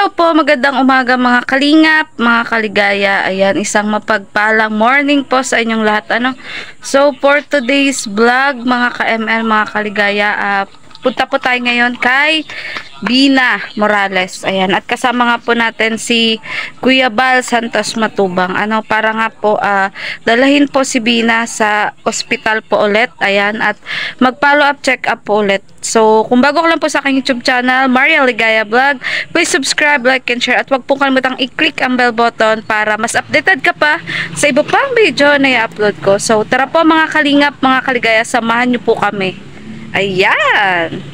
Hello po, magandang umaga mga kalingap, mga kaligaya. Ayan, isang mapagpalang morning po sa inyong lahat. So, for today's vlog, mga ka-ML, mga kaligaya, punta po tayo ngayon kay Bina Morales. Ayan, at kasama nga po natin si Kuya Bal Santos Matubang. Para nga po dalahin po si Bina sa ospital po ulit. Ayan, at mag-follow up, check up po ulit. So, kung bago ka lang po sa aking YouTube channel, Maria Ligaya Vlog, please subscribe, like, and share. At wag po kalimutang i-click ang bell button para mas updated ka pa sa iba pang video na i-upload ko. So, tara po mga kalingap, mga kaligaya, samahan niyo po kami. Ayan!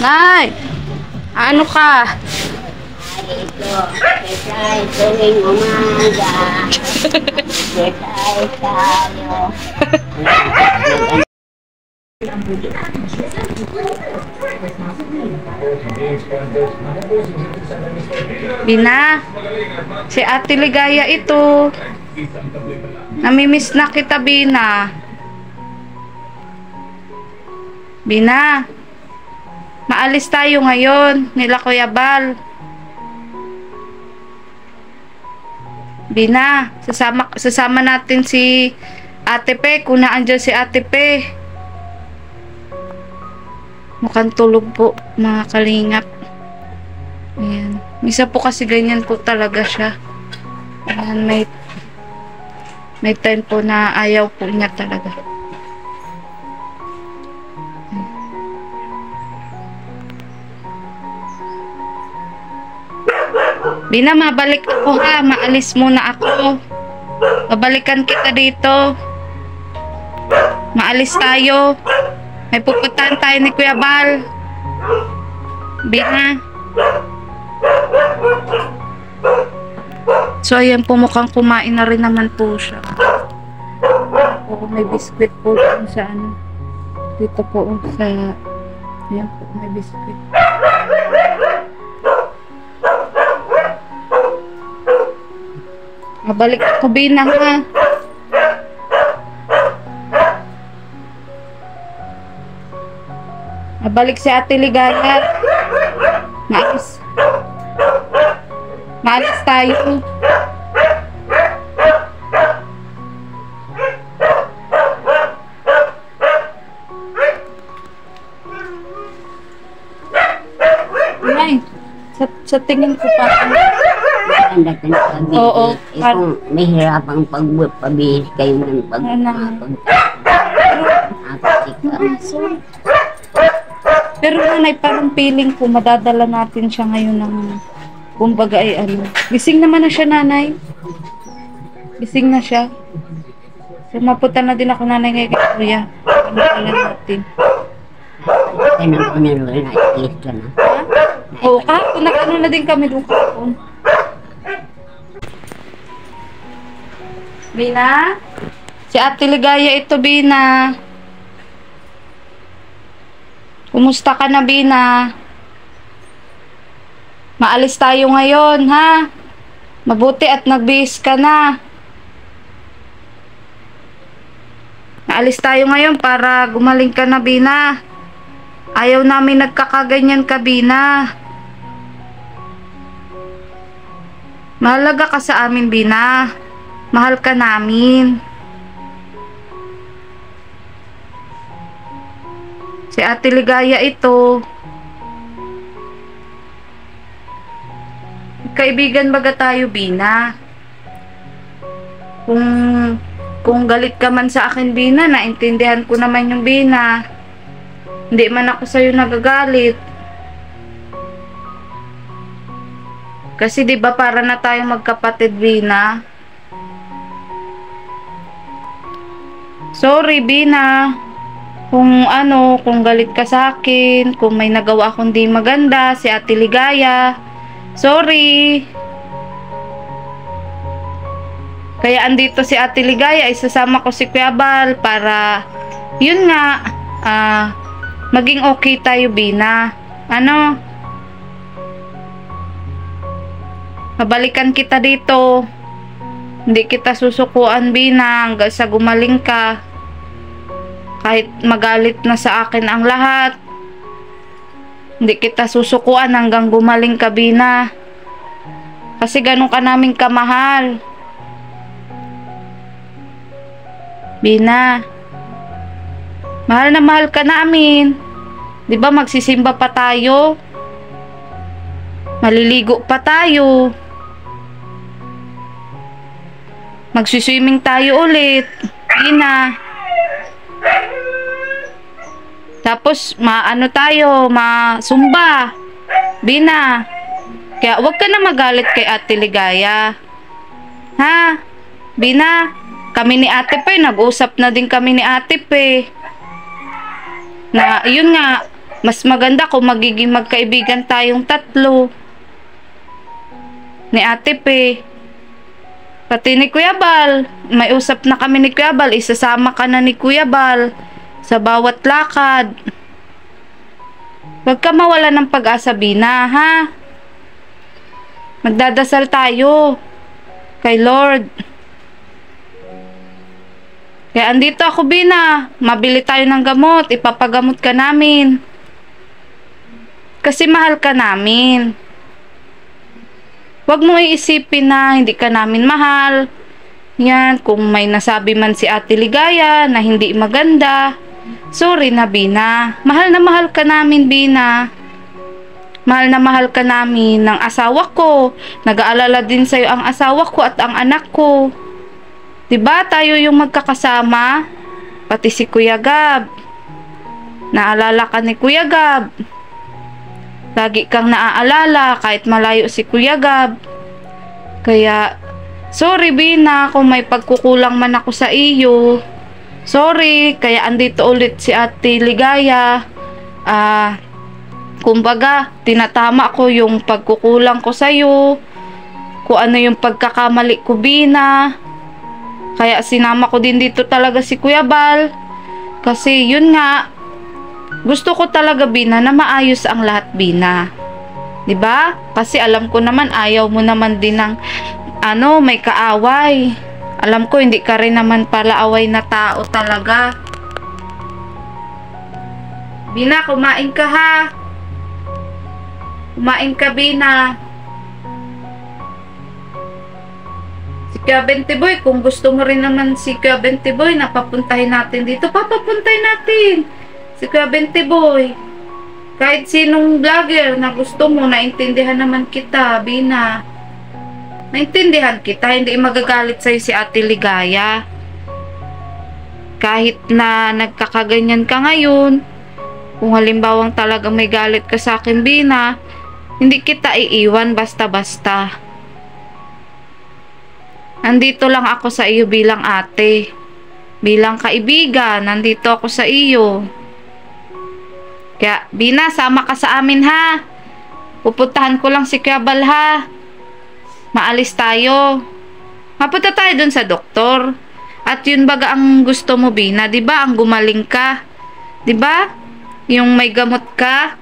Nay, ano ka? Ito, kesay, tuwing umaga. Kesay tayo. Bina, si Ate Ligaya ito. Namimiss na kita, Bina. Bina, maalis tayo ngayon nila Kuya Bal. Bina, sasama natin si Ate Pe kung naandyan si Ate Pe. Mukhang tulog po, mga kalingap. Ayan. Misa po kasi ganyan po talaga siya. Ayan, may time po na ayaw po niya talaga. Bina, mabalik ako ha. Maalis muna ako. Babalikan kita dito. Maalis tayo. May pupuntahan tayo ni Kuya Bal. Bina. So, ayan po, mukhang kumain na rin naman po siya. May biskwit po sa dito po sa ayan po, may biskwit. Mabalik ako, Bina, ha? Mabalik si Ate Ligaya. Maalis tayo. Ay, sa tingin ko pa. Oo. Kung may hirapang pabihis kayo ng Pero nanay, parang feeling ko madadala natin siya ngayon ng kumbaga ay gising naman na siya, nanay. Gising na siya. So mapunta na din ako, nanay, ngayon kay Kuya. Ano natin? Oo, kahapon nag-ano na din kami doon kahapon. Bina? Si Ate Ligaya ito, Bina. Kumusta ka na, Bina? Maalis tayo ngayon, ha? Mabuti at nagbihis ka na. Maalis tayo ngayon para gumaling ka na, Bina. Ayaw namin nagkakaganyan ka, Bina. Mahalaga ka sa amin, Bina. Mahal ka namin. Si Ate Ligaya ito. Kaibigan baga tayo, Bina. Kung galit ka man sa akin, Bina, naintindihan ko naman yung Bina. Hindi man ako sa'yo nagagalit. Kasi 'di ba para na tayong magkapatid, Bina. Sorry, Bina. Kung kung galit ka sa akin, kung may nagawa akong di maganda, si Ate Ligaya. Sorry. Kaya andito si Ate Ligaya, isasama ko si Kuya Bal para, yun nga, maging okay tayo, Bina. Mabalikan kita dito. Hindi kita susukuan, Bina, hanggang sa gumaling ka. Kahit magalit na sa akin ang lahat, hindi kita susukuan hanggang gumaling ka, Bina. Kasi ganun ka namin kamahal. Bina, mahal na mahal ka namin. 'Di ba magsisimba pa tayo? Maliligo pa tayo. Magsiswimming tayo ulit, Bina. Tapos masumba, Bina. Kaya wag ka na magalit kay Ate Ligaya. Ha? Bina, kami ni Ate Pe, nag-usap na din kami ni Ate Pe. Na yun nga, mas maganda kung magiging magkaibigan tayong tatlo. Ni Ate Pe. Pati ni Kuya Bal, may usap na kami ni Kuya Bal, isasama ka na ni Kuya Bal sa bawat lakad. Huwag ka mawala ng pag-asa, Bina, ha? Magdadasal tayo kay Lord. Kaya andito ako, Bina. Mabili tayo ng gamot, ipapagamot ka namin. Kasi mahal ka namin. Huwag mo iisipin na hindi ka namin mahal. Yan, kung may nasabi man si Ate Ligaya na hindi maganda, sorry na, Bina. Mahal na mahal ka namin, Bina. Mahal na mahal ka namin ng asawa ko. Nag-aalala din sa'yo ang asawa ko at ang anak ko. Diba tayo yung magkakasama? Pati si Kuya Gab. Naalala ka ni Kuya Gab. Lagi kang naaalala kahit malayo si Kuya Gab. Kaya, sorry, Bina, kung may pagkukulang man ako sa iyo. Sorry, kaya andito ulit si Ate Ligaya. Kumbaga, tinatama ko yung pagkukulang ko sa iyo. Kung ano yung pagkakamali ko, Bina. Kaya sinama ko din dito talaga si Kuya Bal. Kasi yun nga, gusto ko talaga, Bina, na maayos ang lahat, Bina. 'Di ba? Kasi alam ko naman ayaw mo naman din ng may kaaway. Alam ko hindi ka rin naman pala away na tao talaga. Bina, kumain ka, ha? Kumain ka, Bina. Si Kuya Bentiboy, kung gusto mo rin naman si Kuya Bentiboy na papuntahin natin dito, papapuntahin natin si Kuya Bentiboy. Kahit sinong vlogger na gusto mo, naintindihan naman kita, Bina. Naintindihan kita, hindi magagalit sa'yo si Ate Ligaya. Kahit na nagkakaganyan ka ngayon, kung halimbawang talagang may galit ka sa akin, Bina, hindi kita iiwan basta-basta. Nandito lang ako sa iyo bilang ate. Bilang kaibigan, nandito ako sa iyo. Kaya, Bina, sama ka sa amin, ha? Pupuntahan ko lang si Kuya Bal, ha? Maalis tayo. Mapunta tayo dun sa doktor. At yun baga ang gusto mo, Bina, 'di ba? Ang gumaling ka. 'Di ba? Yung may gamot ka.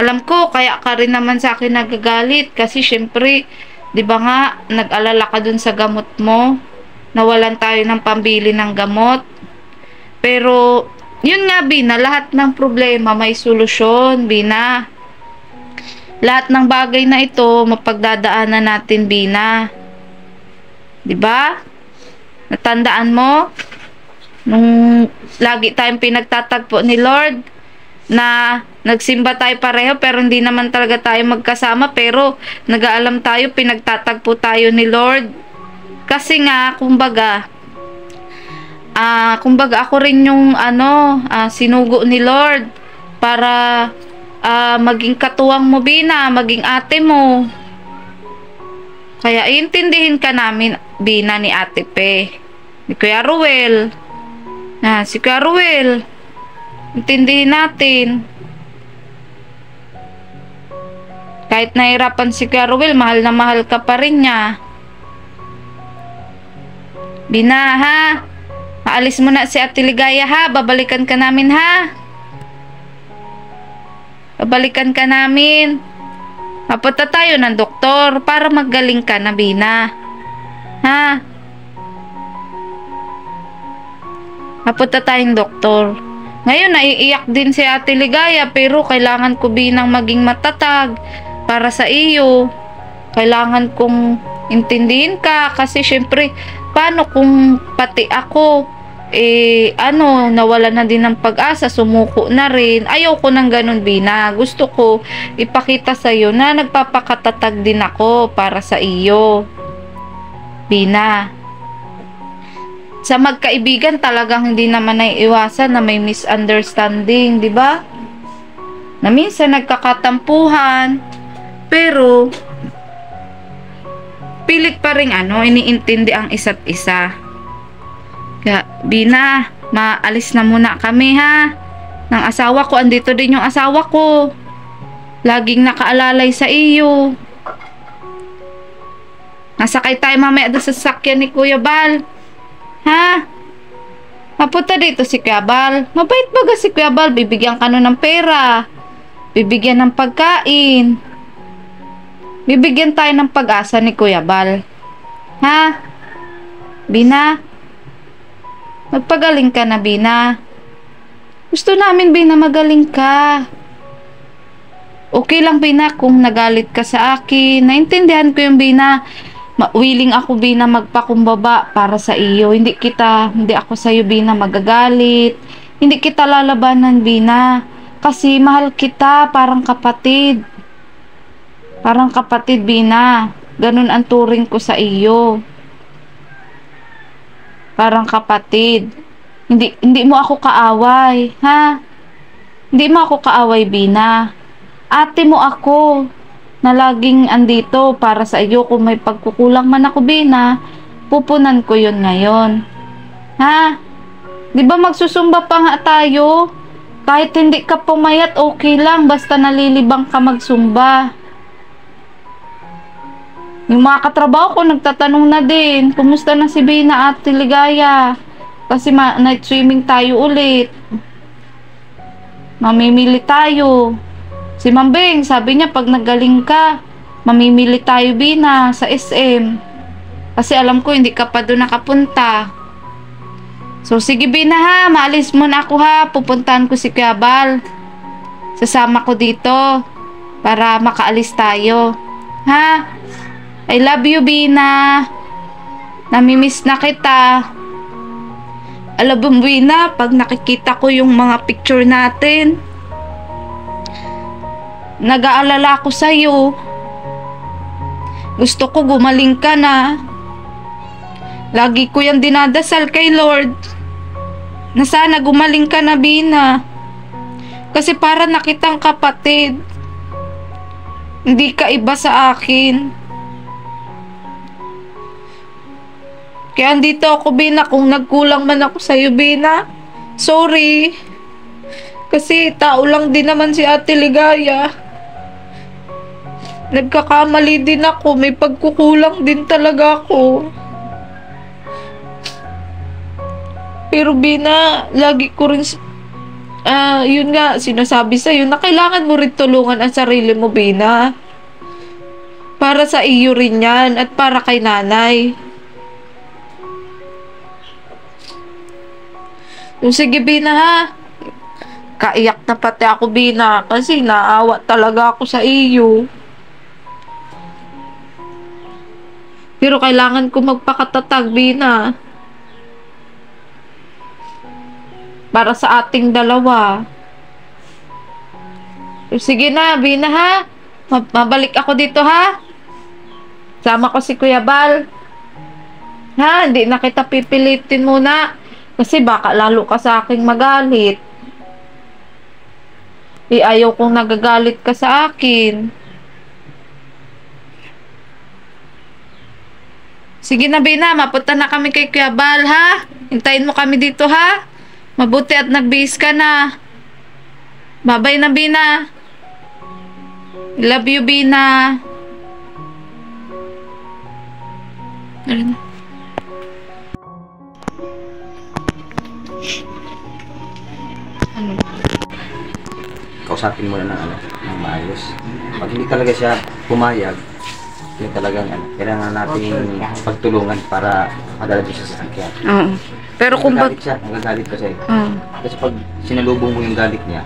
Alam ko kaya ka rin naman sa akin nagagalit kasi syempre, 'di ba nga, nag-alala ka dun sa gamot mo. Nawalan tayo ng pambili ng gamot. Pero yun nga, Bina, lahat ng problema may solusyon, Bina. Lahat ng bagay na ito mapagdadaanan natin, Bina. 'Di ba? Natandaan mo nung lagi tayong pinagtatagpo ni Lord na nagsimba tayo pareho pero hindi naman talaga tayo magkasama, pero nag-aalam tayo, pinagtatagpo tayo ni Lord. Kasi nga, kumbaga ako rin yung sinugo ni Lord para maging katuwang mo, Bina, maging ate mo. Kaya iintindihin ka namin, Bina, ni Ate Pe. Ni Kuya Ruel. Si Kuya Ruel. Intindihin natin. Kahit nahirapan si Kuya Ruel, mahal na mahal ka pa rin niya. Bina, ha? Maalis mo na si Ate Ligaya, ha? Babalikan ka namin, ha? Babalikan ka namin. Mapunta tayo ng doktor para magaling ka na, Bina. Ha? Mapunta tayong doktor. Ngayon, naiiyak din si Ate Ligaya, pero kailangan ko, Binang, maging matatag para sa iyo. Kailangan kong intindihin ka kasi syempre, paano kung pati ako, nawala na din ng pag-asa, sumuko na rin. Ayaw ko ng ganun, Bina. Gusto ko ipakita sa iyo na nagpapakatatag din ako para sa iyo, Bina. Sa magkaibigan talagang hindi naman naiiwasan na may misunderstanding, di ba? Na minsan nagkakatampuhan, pero pilit pa rin iniintindi ang isa't isa. Kaya, Bina, maalis na muna kami, ha? Ng asawa ko, andito din yung asawa ko. Laging nakaalalay sa iyo. Nasakay tayo mamaya doon sa sasakyan ni Kuya Bal. Ha? Mapunta dito si Kuya Bal. Mabait baga si Kuya Bal. Bibigyan ka nun ng pera. Bibigyan ng pagkain. Bibigyan tayo ng pag-asa ni Kuya Bal. Ha? Bina? Magpagaling ka na, Bina. Gusto namin, Bina, magaling ka. Okay lang, Bina, kung nagalit ka sa akin. Naintindihan ko yung, Bina. Willing ako, Bina, magpakumbaba para sa iyo. Hindi ako sa iyo, Bina, magagalit. Hindi kita lalabanan, Bina. Kasi mahal kita, parang kapatid. Parang kapatid, Bina. Ganun ang turing ko sa iyo. Parang kapatid. Hindi mo ako kaaway, ha? Hindi mo ako kaaway, Bina. Ate mo ako na laging andito para sa iyo. Kung may pagkukulang man ako, Bina, pupunan ko yun ngayon. Ha? Di ba magsusumba pa nga tayo? Kahit hindi ka pumayat, okay lang. Basta nalilibang ka magsumba. Yung mga katrabaho ko, nagtatanong na din, kumusta na si Bina at Ligaya? Kasi night swimming tayo ulit. Mamimili tayo. Si Mambeng, sabi niya, pag nagaling ka, mamimili tayo, Bina, sa SM. Kasi alam ko, hindi ka pa doon nakapunta. So, sige, Bina, ha. Maalis muna ako, ha. Pupuntahan ko si Kuya Bal. Sasama ko dito para makaalis tayo. Ha? I love you, Bina. Namimiss na kita. Alam mo, Bina, pag nakikita ko yung mga picture natin, nag-aalala ako sa'yo. Gusto ko gumaling ka na. Lagi ko yung dinadasal kay Lord na sana gumaling ka na, Bina. Kasi para nakitang kapatid. Hindi ka iba sa akin. Kaya andito ako, Bina, kung nagkulang man ako sa'yo, Bina. Sorry. Kasi tao lang din naman si Ate Ligaya. Nagkakamali din ako. May pagkukulang din talaga ako. Pero, Bina, lagi ko rin yun nga, sinasabi sa'yo na kailangan mo rin tulungan ang sarili mo, Bina. Para sa iyo rin yan at para kay nanay. Sige, Bina, ha? Kaiyak na pati ako, Bina, kasi naawa talaga ako sa iyo. Pero kailangan ko magpakatatag, Bina. Para sa ating dalawa. Sige na, Bina, ha? Mabalik ako dito, ha? Sama ko si Kuya Bal. Ha? Hindi na kita pipilitin muna. Kasi baka lalo ka sa aking magalit. Ayaw kong nagagalit ka sa akin. Sige na, Bina. Mapunta na kami kay Kuya Bal, ha? Hintayin mo kami dito, ha? Mabuti at nagbihis ka na. Babay na, Bina. Love you, Bina. Ano? Kausapin mo na ng maayos. Pag hindi talaga siya pumayag, yun talagang kailangan natin pagtulungan para madala siya sa sakyan. Oo. Pero kung Nagagalit kasi. Kasi pag sinalubong mo yung galit niya,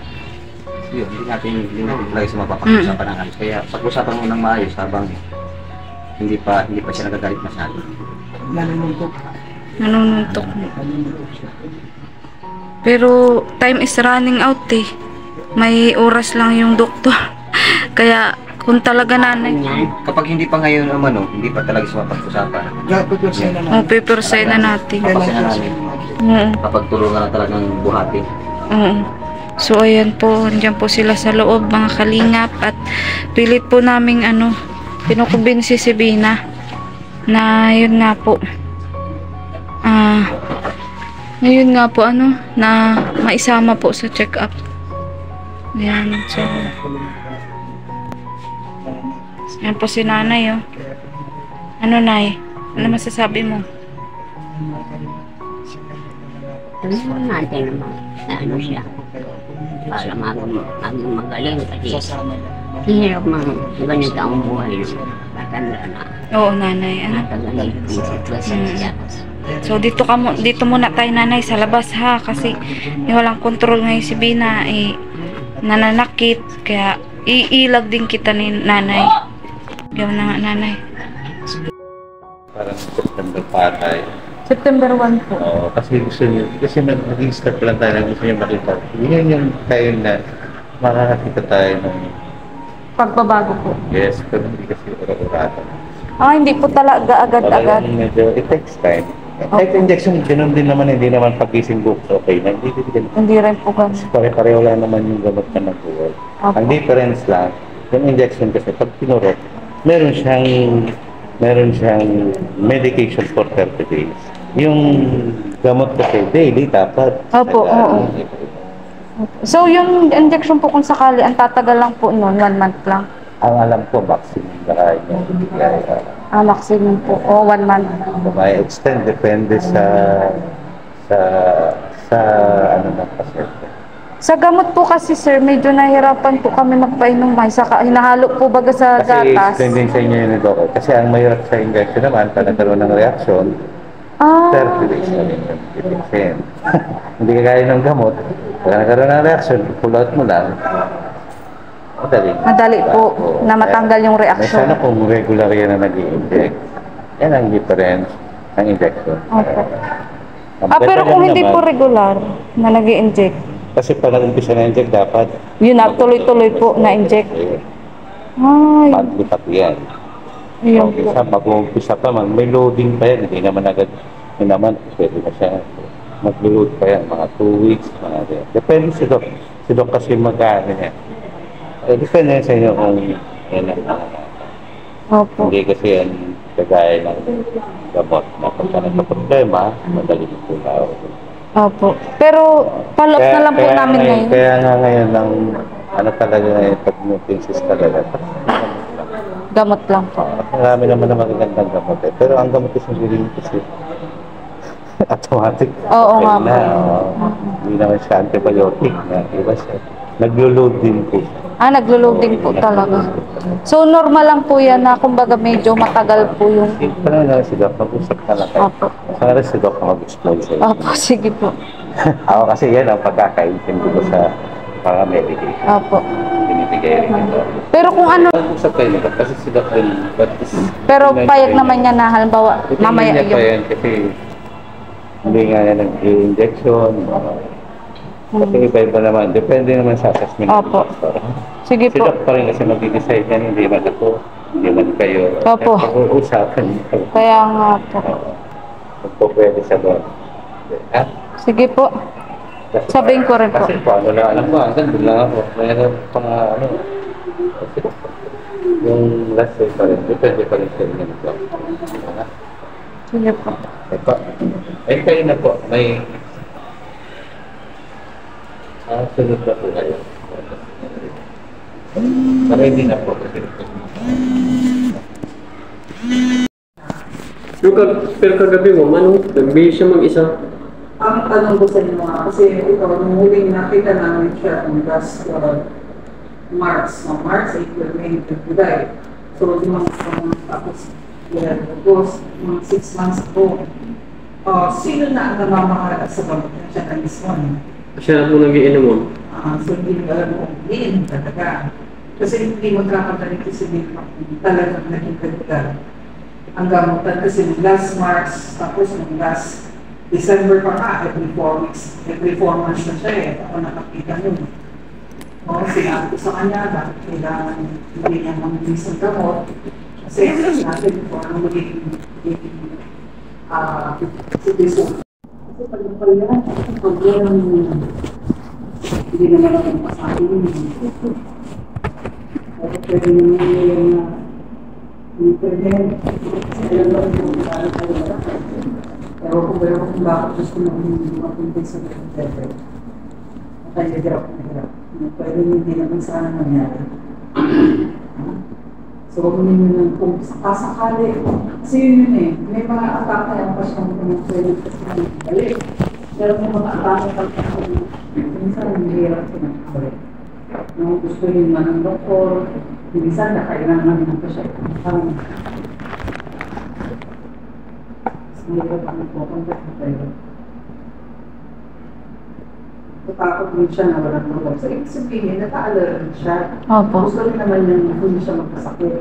yun, hindi natin talaga siya mapapag-usapan ng ayos. Kaya pag-usapan mo ng maayos habang hindi pa siya nagagalit masyado. nanununtok. Pero time is running out eh. May oras lang yung doktor. Kaya kung talaga nanay. Kapag hindi pa ngayon hindi pa talaga siya mapag-usapan. Pipersay na natin. Kapag tulungan na talagang buhati. So ayan po, andyan po sila sa loob mga kalingap at pilit po naming pinukumbinsi si Bina na yun nga po na maisama po sa check-up. Ayan, so yan po si nanay oh. Ano nay? Ano masasabi mo? Sabihin natin naman na siya para maging magaling kasi hirap ganito ang buhay na matanda na. Oo nanay, Natagal yung sitwasyon siya. So dito muna tayo nanay sa labas ha kasi walang control ngayon si Bina nananakit kaya iilag din kita ni nanay. Gawin na nga nanay. Parang September pa tayo. September 1 po. Oo, kasi naging start lang tayo na gusto niya makita. Yun yung tayo na makakakita tayo ng Pagbabago po. yes, pero hindi kasi ura-urata. Hindi po talaga agad-agad. Parang medyo, it takes time. Kahit injection, ganun din naman, hindi naman pag-gising books, okay na. Hindi rin po ganun. Pare-pareho lang naman yung gamot na nag-work. Ang difference lang, yung injection kasi pag pinurot, meron siyang medication for 30 days. Yung gamot kasi daily dapat. Opo, oo. So yung injection po kung sakali, ang tatagal lang po noon, 1 month lang. Ang alam ko, maximum na kaya niya ibigay. Maximum po, 1 month. May extend, depende sa ng pasyente. Sa gamot po kasi sir, medyo nahirapan po kami magpainom may saka hinahalo po baga sa Kasi gatas. extend din sa inyo yun ito. Kasi ang mahirap sa injection naman, pag nagkaroon ng reaksyon, 30 days na rin yung titiksin. Hindi ka kaya ng gamot, pag nagkaroon ng reaksyon, pull out mo lang, madali Po na matanggal yung reaksyon. Sana kung regular yan na nag-i-inject, yan ang difference ng injection. Opo. Pero kung hindi po regular na nag-i-inject, kasi pag nag-umpisa na inject, dapat yun na, tuloy-tuloy po na-inject. Ay, maglipat yan. yun po. Mag-umpisa pa man, may loading pa yan, hindi naman agad, hindi naman, pwede na siya. Mag-load pa yan, mga 2 weeks, mga yan. Depende si Doc. Si Doc kasi mag-ano yan. Depende yan sa inyo kung yan ang Opo. hindi kasi yan kagaya ng gamot na pagka nagka-problema, madali mo po na. Opo. Pero follow-up na lang po namin ngayon. Kaya nga ngayon ang talaga ngayon pag-nutrisis talaga. Gamot lang po. Marami naman na magagandang gamot eh. Pero ang gamot is hindi rin kasi automatic. Oo nga po. Hindi naman siya antibiotic na iba siya. Naglo-load din po. Naglo-loading po talaga. So normal lang po yan na kumbaga medyo matagal po yung... Parang na si Doc, mag-usap ka lang kayo. Opo. Sana si Doc mag-explain sa'yo. Opo, sige po. Ako kasi yan ang pagkakaintindi ko sa mga medication. Opo. Binibigay rin ito. Pero kung ano... Mag-usap kayo ni Doc kasi si Doc din. Pero payag naman niya na halimbawa mamaya yung... Yan kasi hindi nga yan nag-injection. Kasi iba-iba naman. Depende naman sa assessment. Opo. Sige Si po. Doc pa rin kasi mag-decide yan. Hindi man ako. Hindi man kayo. Opo. Pag-uusapan niyo. Kaya nga po. Kung po pwede sa doon. Ha? Sige po. Sabihin ko rin po. Kasi po, ano na alam ko, hanggang doon lang ako. Mayroon pa nga, yung last day pa rin, depende pa rin sa inyo nito. Sige po. Ito. Ay, kayo na po. May... sunod na po kayo. Ready na po. Pero kagabi mo, manong nagbihis siya mag-isa. Ang tanong ko sa inyo nga, kasi ito, nung huling nakita namin siya on last March, April, May, July. So, tapos, August, mga 6 months ago. Sino na ang namamahala sa gamot na siya na mismo? Siya na po nag-iinom mo. So, hindi ko alam kung hindi talaga. Kasi hindi magkakagalit si Bill talagang naging kaligal. Ang gamutan kasi last March, tapos last December pa nga, every 4 weeks, every 4 months na siya eh. Ako nakakita nun. Sinabi ko sa kanya, bakit kailangan hindi niya mamilis ang gamot. Kasi natin kung ano magiging sitwasyon. Kasi pag yan, pag yan, hindi naman ako pasahin. Pero pwede naman yung internet. Kaya lang yung pero kung meron kung bakit gusto mo mapunta sa internet, nakahirap. Pwede hindi naman sana nangyari. So, kung sakasakali, kasi yun eh, may mga atake ang pasyang kung pwede kasi balik. Pero may mga atake ang pasyang minsan hindi hirap pinakabalik. No, gusto rin man ng doktor, minsan nakailangan ng pasyang parang mahirap ang pupunta sa tayo. Takot din siya na walang tulog. So, ibig sabihin, naka-alert siya. Opo. Gusto rin naman yung hindi siya magkasakit.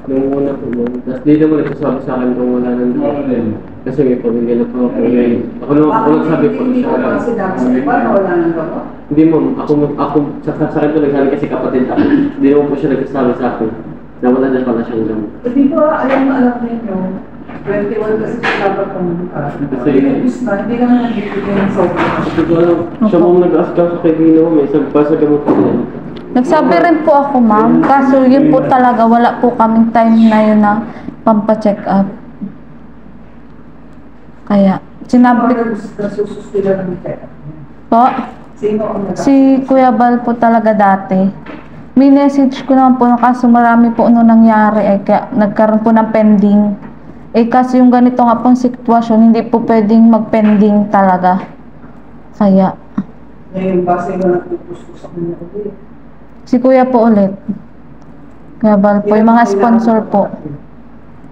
Nung una po mo. Tapos di naman nagsasabi sa akin kung wala nang doon. Kasi may pamilya na po ako ngayon. Ako nagsabi po Hindi siya. ko kasi dapat sa iba na wala nang gamot. Hindi ma'am, ako sa akin po nagsabi kasi kapatid ako. Hindi naman po siya nagsasabi sa akin. Na wala na pala siyang gamot. Hindi ko alam ninyo. 21 kasi siya dapat pumunta. Kasi hindi naman nagbibigay ng sobrang. hindi ko alam. Siya mong nag-ask ako kay Dino. May sabi pa sa gamot ko yan. Nagsabi rin po ako, ma'am. Kaso yun po talaga, wala po kaming time na yun na pampacheck up. Kaya, sinabi Nasusustilan ng pera. po, Sino ang si Kuya Bal po talaga dati. Minessage ko naman po, kaso marami po nung nangyari, kaya nagkaroon po ng pending. Kasi yung ganito nga pong sitwasyon, hindi po pwedeng mag-pending talaga. Kaya, Ngayon, base na nagpupus sa kanya ulit. si Kuya po ulit. Kuya Bal po, yung mga sponsor po.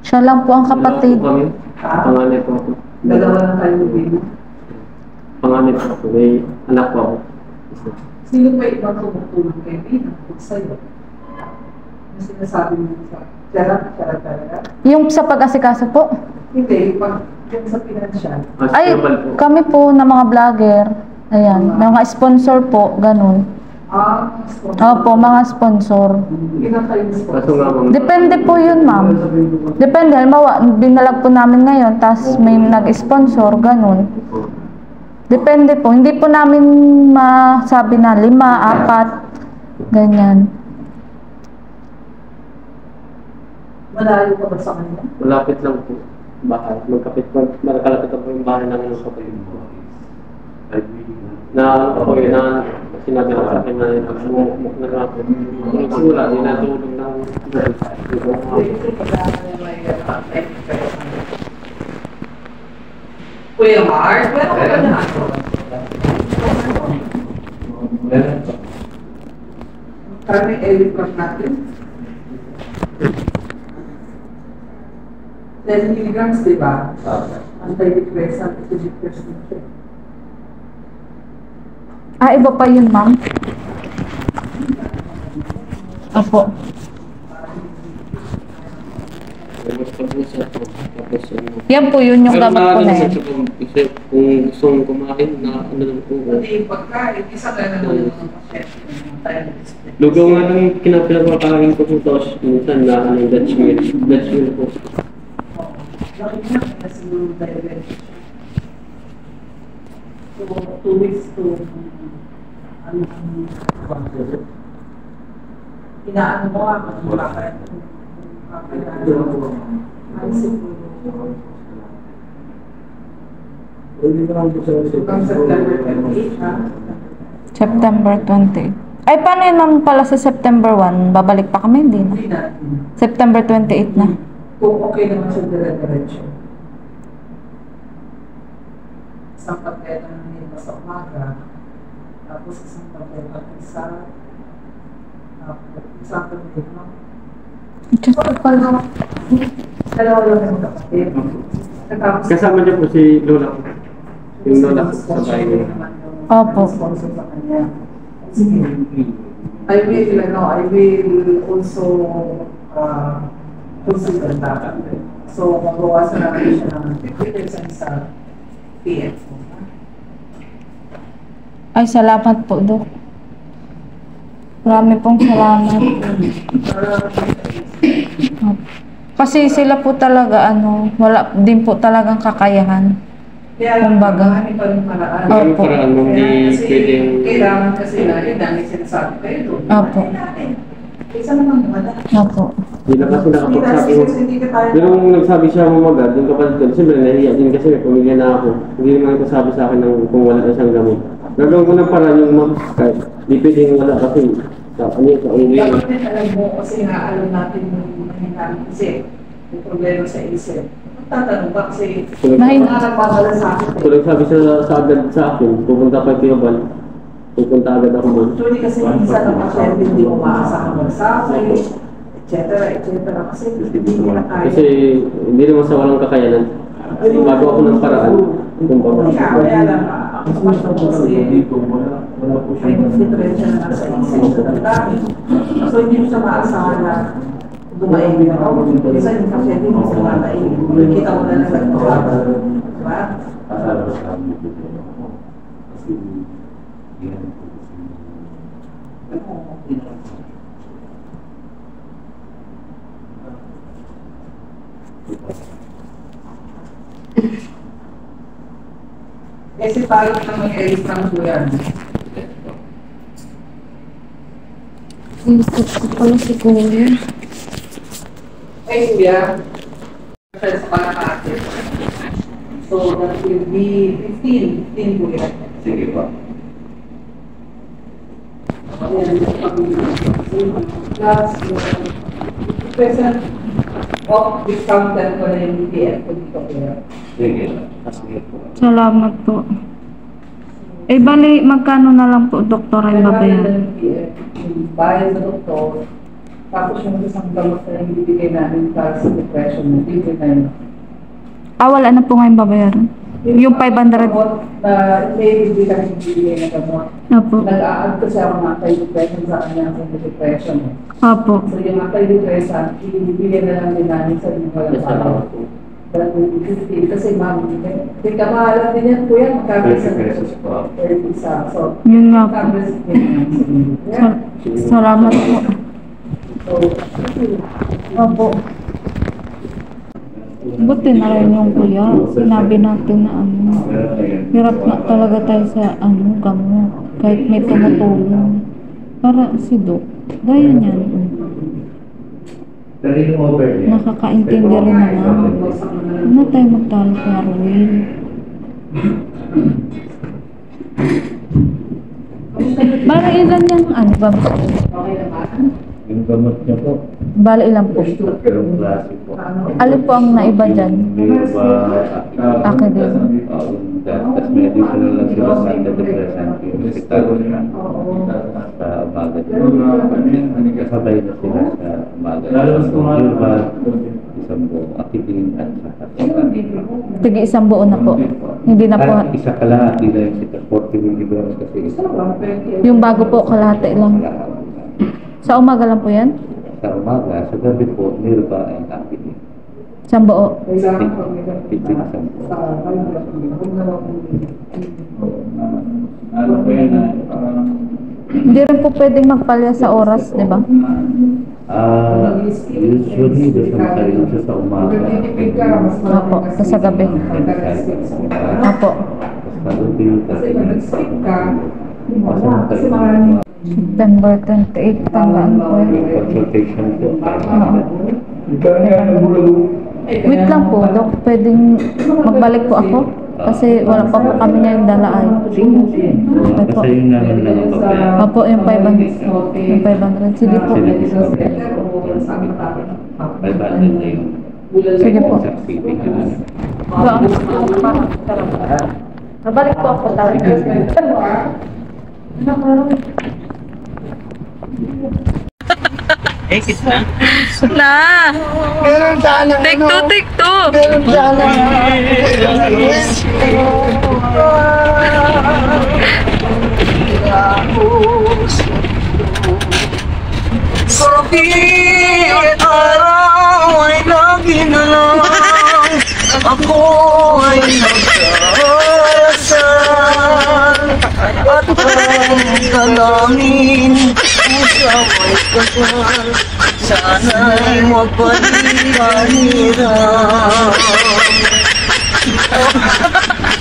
Siya lang po ang kapatid. Wala po kami. Panganay po ako. Dalawa lang tayo mo. Panganay po ako. May anak po ako. Isa. Sino ba ibang tumutulong kay Bina? Sa'yo. Yung sinasabi mo sa Charot talaga? Yung sa pag-asikaso po. Hindi, yung sa financial. Ay, Kuya Bal po. kami po na mga vlogger. Ayan, mga sponsor po, ganun. Opo, mga sponsor. Kaso nga ma'am. Depende po yun, ma'am. Depende, halimbawa, binalag po namin ngayon, tapos may nag-sponsor, ganun. Depende po. Hindi po namin masabi na 5, 4, ganyan. Malayo pa ba sa kanila? Malapit lang po. Bahay. Magkalapit lang po yung bahay namin ng kapatid ko. Na ako yun na sinabi lang sa akin na nagsumukmuk na nga po. Nagsula, dinatulog ng Kuya Mark, meron ka na ako. Kami Eliport natin. 10 milligrams, di ba? Anti-depressant, anti-depressant. Iba pa yun, ma'am. Opo. Yan po yun yung gamot ko na yan. Kung gusto mong kumain, na ano lang po. Hindi, pagkain, isa ka na naman ng pasyente. Lugaw nga lang pinapakain ko po tapos minsan na ano, Dutch meal. Dutch meal po. Laki na kasi yung diabetes. So, 2 weeks to inaano mo ako kung bakit ay siguro Hanggang September 28, ha? September 20. Ay, paano yun naman pala sa September 1? Babalik pa kami, hindi na. Hindi na. September 28 na. Kung okay naman siya dire-diretso. Isang patleta ng nila sa umaga, tapos isang patleta isa, tapos isang patleta. Diyos ko pala. Dalawa lang yung kapatid. Tapos, Kasama niya po si Lola. Yung Lola sa bahay niya. Opo. Sponsor sa kanya. Sige. I will also consider that. So, magawasan natin siya ng 50% sa PF. Ay, salamat po, Dok. Marami pong salamat. Kasi sila po talaga, wala din po talagang kakayahan. Kaya Kumbaga. marami pa rin paraan. Opo. Yung paraan mo hindi Kasi pwedeng... kailangan kasi na yun, dami sinasabi kayo doon. Opo. Isa naman wala. Opo. Hindi na kasi nakapagsabi mo. Kasi hindi ka tayo. Pero nung nagsabi siya mamagad, yung kapatid ko, siyempre nahiya din kasi may pamilya na ako. Hindi naman ito sabi sa akin ng kung wala na siyang gamot. Gagawin ko ng paraan yung kahit di pwedeng wala kasi sa uwi. Dapat din alam mo kasi nga alam natin yung nangyayari isip. Yung problema sa isip. Tatanong ba kasi Mahin- mga nagpapala sa akin. So nagsabi siya sa agad sa akin, pupunta pa kayo ba? Pupunta agad ako doon. Actually kasi minsan ang pasyente hindi mo maasahang magsabi, etc. Kasi hindi nila kaya. Kasi hindi naman sa walang kakayanan. Bago ako ng paraan. Kung Kaya lang, ang mas na po kasi may diferensya na sa isip sa dami. So hindi mo siya maasahan na dumain na ako. Minsan yung pasyente hindi sa matayin. Kita mo na lang nagpapagawa. Diba? Kasi tayo na mag-release ng kuyan. Isip ko pala si Kuya. Ay, kuya. Sa Panakate. So, that will be 15 kuya. Sige pa. Ayan, plus, present of discounted ko na yung BPF ko dito kuya. Sige. Sige po. Salamat po. Eh, bali, magkano na lang po, Doktor, ay babayaran? Yung bayad sa doktor, tapos yung isang gamot na yung bibigay namin para sa depression mo, bibigay na yun. Wala na po ngayon babayaran. Yung 500. Gamot na hindi kami bibigay na gamot. Opo. Nag-a-add kasi ako ng anti-depression sa kanya sa depression. Opo. So yung anti-depression, ibibigay na lang din namin sa mga walang kasi ma'am, hindi ka mahalang din yan kuya, magkakaroon sa isa. So, Yun nga po. magkakaroon sa Salamat po. So, Opo. Buti na rin yung kuya. Sinabi natin na hirap na talaga tayo sa gamot. Kahit may tumutulong. Para si Dok. Gaya niyan. Nakakaintindi rin naman. Ano tayo magtalo kay Arwin? Bala ilan yung ba? okay naman. Yung gamot niya po, Bala ilan po? pero klase po. Alin po ang naiba dyan? Hindi ba, Ako din. tapos may additional lang sila sa antidepressant yung hospital sa umaga. Kasabay na sila sa umaga. Isang buo, akidin at saka Sige, isang buo na po. Hindi na po. isa kalahati na yung sita, 40 milligrams kasi isa. Yung bago po, kalahati lang. Sa umaga lang po yan? Sa umaga, sa gabi po, nirba ang akidin. Isang buo. Hindi rin po pwedeng magpalya sa oras, di ba? Usually, doon sa makarin siya sa umaga. Opo, sa gabi. Opo. Sa gabi, Kasi pag nag-skip ka, kasi kasi September 28, tandaan ko yan. yung consultation po. Wait lang po, Dok. Pwedeng magbalik po ako? Kasi wala pa po kami ngayong dala ay. Opo. Kasi yun naman lang ang papel. Opo, yung 500. Yung 500. Sige po. Sila discount. 500 na yun. Sige po. Sa city ka na. Nabalik po ako tawag. Na! Meron sana Take two, take two! meron sana Sabihin araw ay lagi na lang ako ay nagdarasal at ang dalangin usaway kasal sana'y magpalipanirang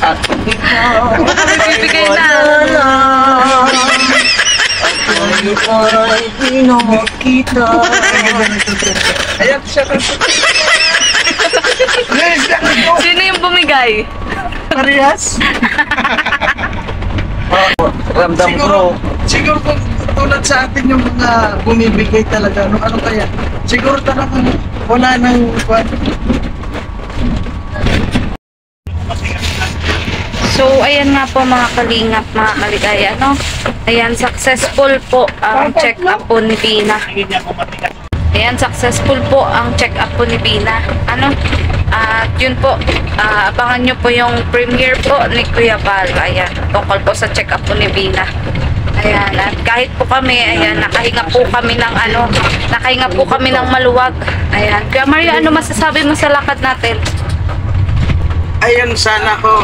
at ikaw Bibigay na! ay pinakita. Ayak siya kasi. Sino yung bumigay? Parehas? Ramdam ko. Siguro kung tulad sa atin yung mga bumibigay talaga, ano kaya? Siguro talagang wala nang So, ayan nga po mga kalingap, mga kaligaya, no? Ayan, successful po ang check-up po ni Bina. Ayan, successful po ang check-up po ni Bina. Ano? At yun po, abangan nyo po yung premiere po ni Kuya Val. Ayan, tungkol po sa check-up po ni Bina. Ayan, at kahit po kami, ayan, nakahinga po kami ng nakahinga po kami ng maluwag. Ayan, Kuya Mario, ano masasabi mo sa lakad natin? Ayun, sana ko.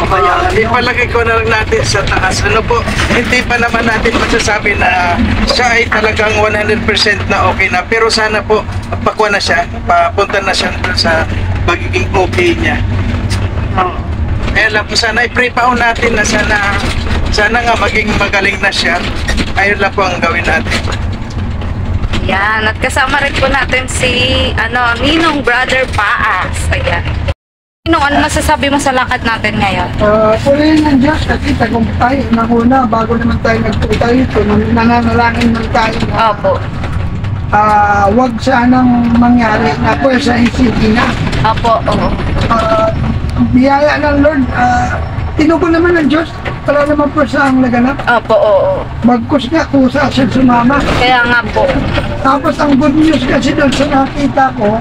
Ipalagay ko na lang natin sa taas. Ano po, hindi pa naman natin masasabi na siya ay talagang 100% na okay na. Pero sana po, pakuha na siya, papunta na siya sa pagiging okay niya. Kaya lang po, sana i-pray pa ho natin na sana nga maging magaling na siya. Ayun lang po ang gawin natin. Yan, at kasama rin po natin si Ninong Brother Paas. Ayan. Ninong, ano masasabi mo sa lakad natin ngayon? Purihin ng Diyos kasi tagumpay. Nanguna, bago naman tayo nagpunta ito, nananalangin man tayo na Opo. wag sanang mangyari na pwersa isipin na. Opo, oo. Biyaya ng Lord, tinugon naman ng Diyos. Wala naman pwersa ang naganap. Opo, oo. Magkus nga kusa siya sumama. Kaya nga po. Tapos ang good news kasi doon sa nakita ko,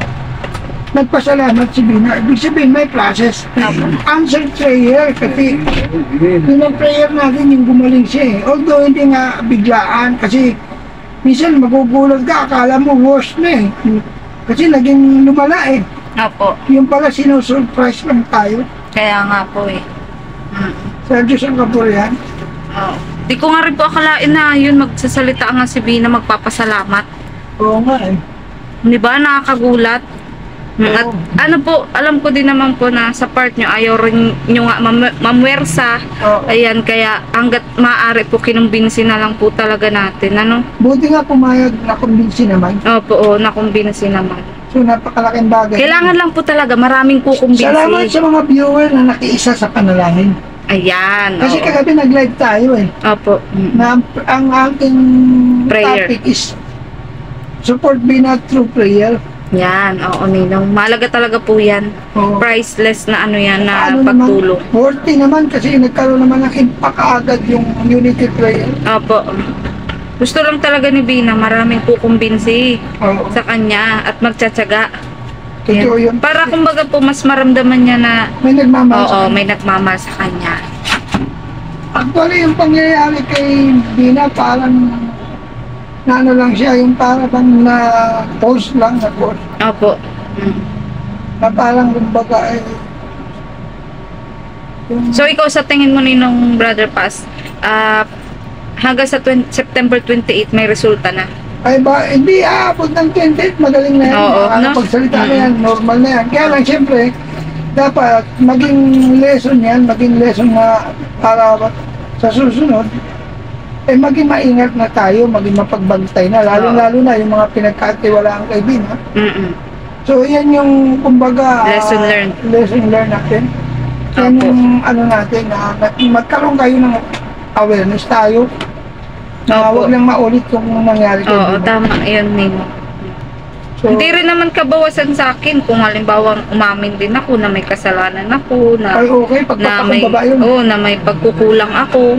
nagpasalamat si Bina. Ibig sabihin may process. Answered prayer kasi yun ang prayer natin yung gumaling siya eh. Although hindi nga biglaan kasi minsan magugulat ka, akala mo worse na eh. Kasi naging lumala eh. Opo. Yung pala sinusurprise lang tayo. Kaya nga po eh. Sa Diyos ang kapurihan. Oo. Di ko nga rin po akalain na yun magsasalita nga si Bina magpapasalamat. Oo nga eh. Di ba? Nakakagulat. At ano po, alam ko din naman po na sa part nyo, ayaw rin nyo nga mamwersa. Ayan, kaya hanggat maaari po kinumbinsi na lang po talaga natin. Ano? Buti nga pumayag na kumbinsi naman. Opo, oo, nakumbinsi naman. So napakalaking bagay. Kailangan lang po talaga, maraming kukumbinsi. Salamat sa mga viewer na nakiisa sa panalangin. Ayan. Kasi oo. kagabi nag-live tayo eh. Opo. Na ang aking Prayer. topic is support Bina through prayer. Yan, oo, Ninong. Mahalaga talaga po yan. Oo. Priceless na ano yan, na Ano pagtulong. naman, worthy naman kasi nagkaroon naman ng impact agad yung unity prayer. Opo. Gusto lang talaga ni Bina, maraming kukumbinsi Oo. sa kanya at magtsatsaga. Totoo Yan. yun. Para kumbaga po mas maramdaman niya na May nagmamahal sa oo, kanya. may nagmamahal sa kanya. Actually, yung pangyayari kay Bina parang na ano lang siya, yung parang na post lang na post. Opo. Na parang kumbaga eh, yung, So ikaw sa tingin mo Ninong Brother Paz, hanggang sa September 28 may resulta na. ay ba, hindi aabot ng 28, magaling na yan. Oo, no? Pagsalita na yan, normal na yan. Kaya lang, siyempre, dapat maging lesson yan, maging lesson na para sa susunod, eh maging maingat na tayo, maging mapagbantay na, lalo-lalo na yung mga pinagkatiwalaan kay Bina. Mm-mm. So, yan yung, kumbaga, Lesson learned. lesson learned natin. Yan Opo. yung ano natin, na magkaroon kayo ng awareness tayo. Na Opo. huwag lang maulit yung nangyari kay Oo, Bina. tama. Yun, Nino. So, Hindi rin naman kabawasan sa akin kung halimbawa umamin din ako na may kasalanan ako, ay okay, na may, pagpapakumbaba yun. na may pagkukulang ako.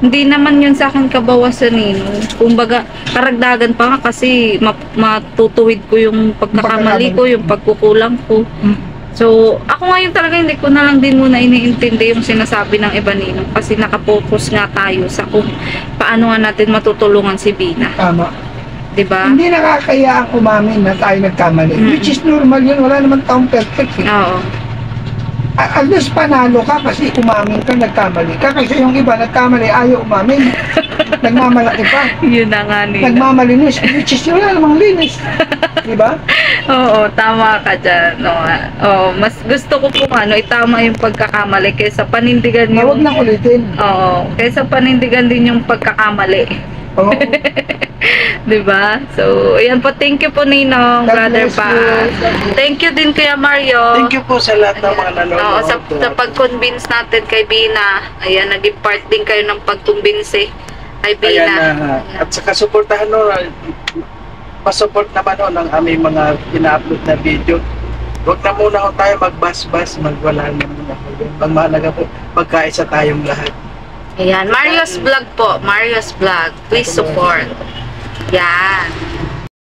Hindi naman yun sa akin kabawasan eh. No? Kumbaga, karagdagan pa nga kasi matutuwid ko yung pagkakamali ko, yung pagkukulang ko. Mm. So, ako ngayon talaga hindi ko na lang din muna iniintindi yung sinasabi ng iba nino kasi nakapokus nga tayo sa kung paano nga natin matutulungan si Bina. Tama. Diba? Hindi nakakaya ang umamin na tayo nagkamali. Mm. Which is normal yun. Wala naman taong perfect eh. Oo. At least panalo ka kasi umamin ka, nagkamali ka. Kasi yung iba nagkamali, ayaw umamin. Nagmamalaki pa. Yun na nga nila. Nagmamalinis. Which is wala namang linis. Diba? Oo, tama ka dyan. No, oo, mas gusto ko po itama yung pagkakamali kaysa panindigan Na huwag yung... na ulitin. Oo, kaysa panindigan din yung pagkakamali. Oo. Diba? So, ayan po. Thank you po, Ninong, God Brother bless Pa. you. Thank you din, Kuya Mario. Thank you po sa lahat ng mga nanonood. Oo, sa pag-convince natin kay Bina. Ayan, naging part din kayo ng pag-convince kay Ayan Bina. na. At saka suportahan no, pasupport naman no, ng aming mga ina-upload na video. Huwag na muna ho tayo magbas-bas, magwala na muna. Ang mahalaga po, magkaisa tayong lahat. Ayan, Mario's Vlog po. Mario's Vlog. Please support. Yan.